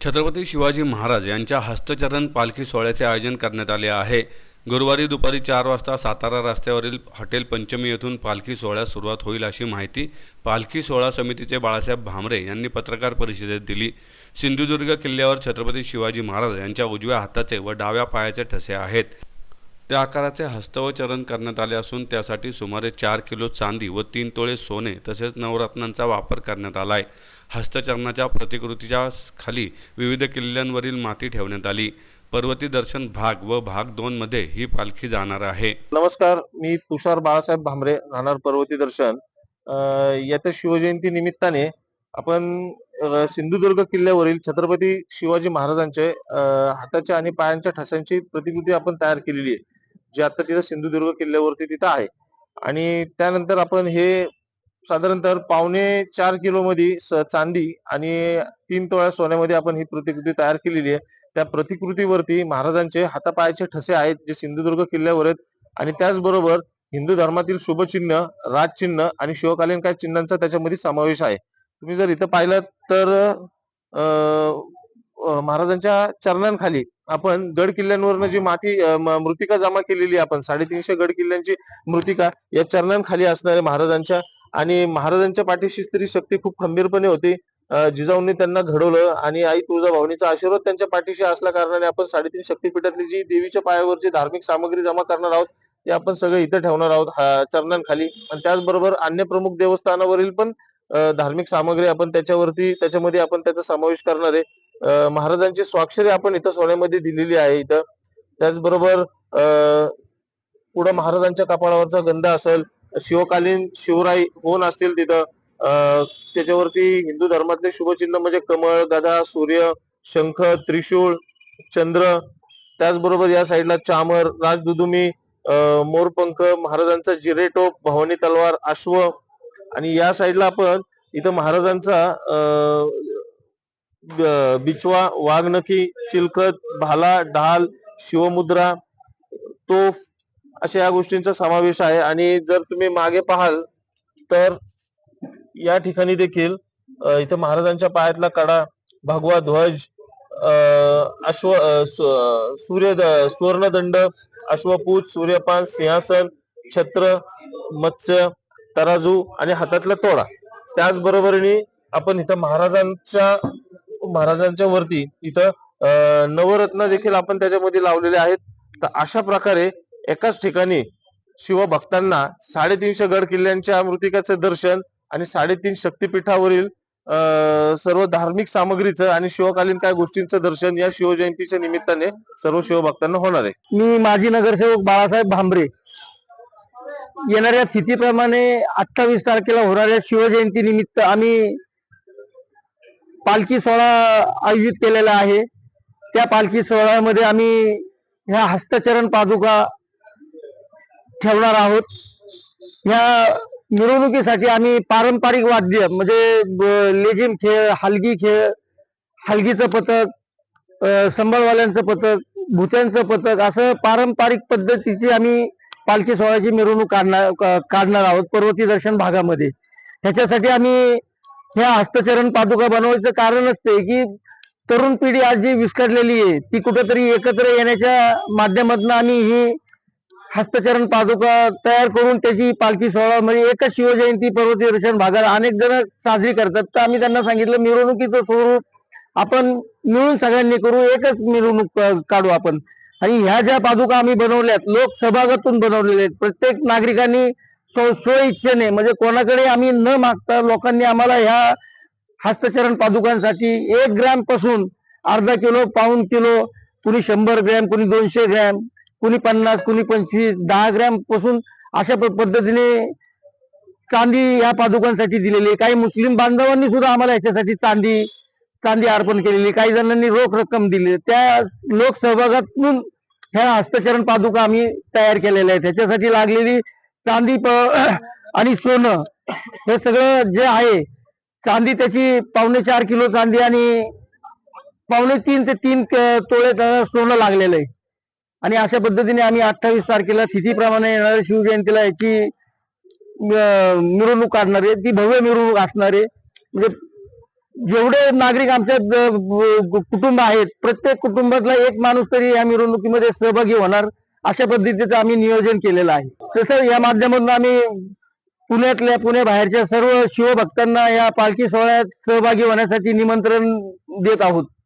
छत्रपती शिवाजी महाराज यांच्या हस्तचरण पालखी सोहळ्याचे आयोजन करण्यात आले आहे। गुरुवारी दुपारी 4 वाजता सातारा रस्त्यावरील हॉटेल पंचमी येथून पालखी सोहळ्यास सुरुवात होईल अशी माहिती पालखी सोहळा समितीचे बाळासाहेब भामरे यांनी पत्रकार परिषदेत दिली। सिंधुदुर्ग किल्ल्यावर छत्रपती शिवाजी महाराज यांच्या उजव्या हाताचे व डाव्या पायाचे ठसे आहेत। त्या आकाराचे हस्तचरण करण्यात आले असून त्यासाठी सुमारे 4 किलो चांदी व 3 तोळे सोने तसेच नवरत्नांचा वापर करण्यात आलाय। हस्तचरणाच्या प्रतिकृतीच्या खाली विविध किल्ल्यांवरील माती ठेवण्यात आली। पर्वती दर्शन भाग व भाग 2 मध्ये ही पालखी जाणार आहे। नमस्कार, मी तुषार बाळासाहेब भामरे, राहणार पर्वती दर्शन। येत्या शिवजयंती निमित्ताने आपण सिंधुदुर्ग किल्ल्यावरील छत्रपती शिवाजी महाराजांचे हाताच्या आणि पायांच्या ठसांची प्रतिकृती आपण तयार केलेली आहे, जी आता तिथं सिंधुदुर्ग किल्ल्यावरती तिथं आहे। आणि त्यानंतर आपण हे साधारणतः 4.25 किलो मध्ये चांदी आणि 3 तोळा सोन्यामध्ये आपण ही प्रतिकृती तयार केलेली आहे। त्या प्रतिकृतीवरती महाराजांचे हातापायाचे ठसे आहेत, जे सिंधुदुर्ग किल्ल्यावर आहेत। आणि त्याचबरोबर हिंदू धर्मातील शुभचिन्ह, राजचिन्ह आणि शिवकालीन काही चिन्हांचा त्याच्यामध्ये समावेश आहे। तुम्ही जर इथं पाहिलं तर महाराजांच्या चरणांखाली आपण गड किल्ल्यांवरनं जी माती मृतिका जमा केलेली आपण 350 गड किल्ल्यांची मृतिका या चरणांखाली असणारे महाराजांच्या। आणि महाराजांच्या पाठीशी स्त्री शक्ती खूप खंबीरपणे होती। जिजाऊंनी त्यांना घडवलं आणि आई तुळजाभवानीचा आशीर्वाद त्यांच्या पाठीशी असल्या कारणाने आपण 3.5 शक्तीपीठातली जी देवीच्या पायावरची धार्मिक सामग्री जमा करणार आहोत ते आपण सगळं इथं ठेवणार आहोत चरणांखाली। आणि त्याचबरोबर अन्य प्रमुख देवस्थानावरील पण धार्मिक सामग्री आपण त्याच्यामध्ये आपण त्याचा समावेश करणार आहे। महाराजांची स्वाक्षरी आपण इथं सोन्यामध्ये दिलेली आहे इथं। त्याचबरोबर पुढे महाराजांच्या कपाळावरचा गंध असेल, शिवकालीन शिवराई होऊन असतील तिथं, त्याच्यावरती हिंदू धर्मातले शुभचिन्ह म्हणजे कमळ, गदा, सूर्य, शंख, त्रिशूळ, चंद्र, त्याचबरोबर या साईडला चामर, राजदुदुमी, मोरपंख, महाराजांचा जिरेटोप, भवानी तलवार, अश्व। आणि या साईडला आपण इथं महाराजांचा बिचवा, वाघनखी, चिलखत, भाला, ढाल, शिवमुद्रा, तोफ अशा या गोष्टींचा समावेश आहे। आणि जर तुम्ही मागे पाहाल तर या ठिकाणी देखील इथं महाराजांच्या पायातला कडा, भगवा ध्वज, अश्व, सुवर्णदंड, अश्वपूज, सूर्यपान, सिंहासन, छत्र, मत्स्य, तराजू आणि हातातला तोडा। त्याचबरोबरीने आपण इथं महाराजांच्या वरती इथं नवरत्न देखील आपण त्याच्यामध्ये लावलेले आहेत। तर अशा प्रकारे एकाच ठिकाणी शिवभक्तांना 350 गड किल्ल्यांच्या मृतिकाचं दर्शन आणि 3.5 शक्तीपीठावरील सर्व धार्मिक सामग्रीचं आणि शिवकालीन काय गोष्टींचं दर्शन या शिवजयंतीच्या निमित्ताने सर्व शिवभक्तांना होणार आहे। मी माजी नगरसेवक बाळासाहेब भामरे। येणाऱ्या तिथीप्रमाणे 28 तारखेला होणाऱ्या शिवजयंती निमित्त आम्ही पालखी सोहळा आयोजित केलेला आहे। त्या पालखी सोहळ्यामध्ये आम्ही ह्या हस्तचरण पादुका ठेवणार आहोत। ह्या मिरवणुकीसाठी आम्ही पारंपरिक वाद्य म्हणजे लेझिम खेळ, हलगी खेळ, हलगीचं पथक, संबळवाल्यांचं पथक, भुत्यांचं पथक असं पारंपरिक पद्धतीची आम्ही पालखी सोहळ्याची मिरवणूक काढणार आहोत पर्वती दर्शन भागामध्ये। ह्याच्यासाठी आम्ही ह्या हस्तचरण पादुका बनवायचं कारण असते की तरुण पिढी आज जी विस्कटलेली आहे ती कुठेतरी एकत्र येण्याच्या माध्यमातून आम्ही ही हस्तचरण पादुका तयार करून त्याची पालखी सोहळा म्हणजे एकच शिवजयंती पर्वती दर्शन भागात अनेक जण साजरी करतात। तर आम्ही त्यांना सांगितलं मिरवणुकीचं स्वरूप आपण मिळून सगळ्यांनी करू, एकच मिरवणूक काढू आपण। आणि ह्या ज्या पादुका आम्ही बनवल्यात लोक सहभागातून बनवलेल्या आहेत। प्रत्येक नागरिकांनी स्व इच्छेने म्हणजे कोणाकडे आम्ही न मागता लोकांनी आम्हाला ह्या हस्तचरण पादुकांसाठी 1 ग्रॅम पासून अर्धा किलो, पाऊण किलो, कुणी 100 ग्रॅम, कुणी 200 ग्रॅम, कुणी 50, कुणी 25, 10 ग्रॅम पासून अशा पद्धतीने चांदी या पादुकांसाठी दिलेली आहे। काही मुस्लिम बांधवांनी सुद्धा आम्हाला याच्यासाठी चांदी अर्पण केलेली, काही जणांनी रोख रक्कम दिली। त्या लोक सहभागातून ह्या हस्तचरण पादुका आम्ही तयार केलेल्या आहेत। त्याच्यासाठी लागलेली चांदी आणि सोनं हे सगळं जे आहे, चांदी त्याची 4.25 किलो चांदी आणि 2.5 ते 3 तोळे सोनं लागलेलं आहे। आणि अशा पद्धतीने आम्ही 28 तारखेला तिथीप्रमाणे येणाऱ्या शिवजयंतीला याची मिरवणूक काढणार आहे। ती भव्य मिरवणूक असणार आहे। म्हणजे जेवढे नागरिक आमच्या कुटुंब आहेत, प्रत्येक कुटुंबातला एक माणूस तरी या मिरवणुकीमध्ये सहभागी होणार अशा पद्धतीचं आम्ही नियोजन केलेलं आहे. तसं या माध्यमातून आम्ही पुण्यातल्या पुण्याबाहेरच्या सर्व शिवभक्तांना या पालखी सोहळ्यात सहभागी होण्यासाठी निमंत्रण देत आहोत.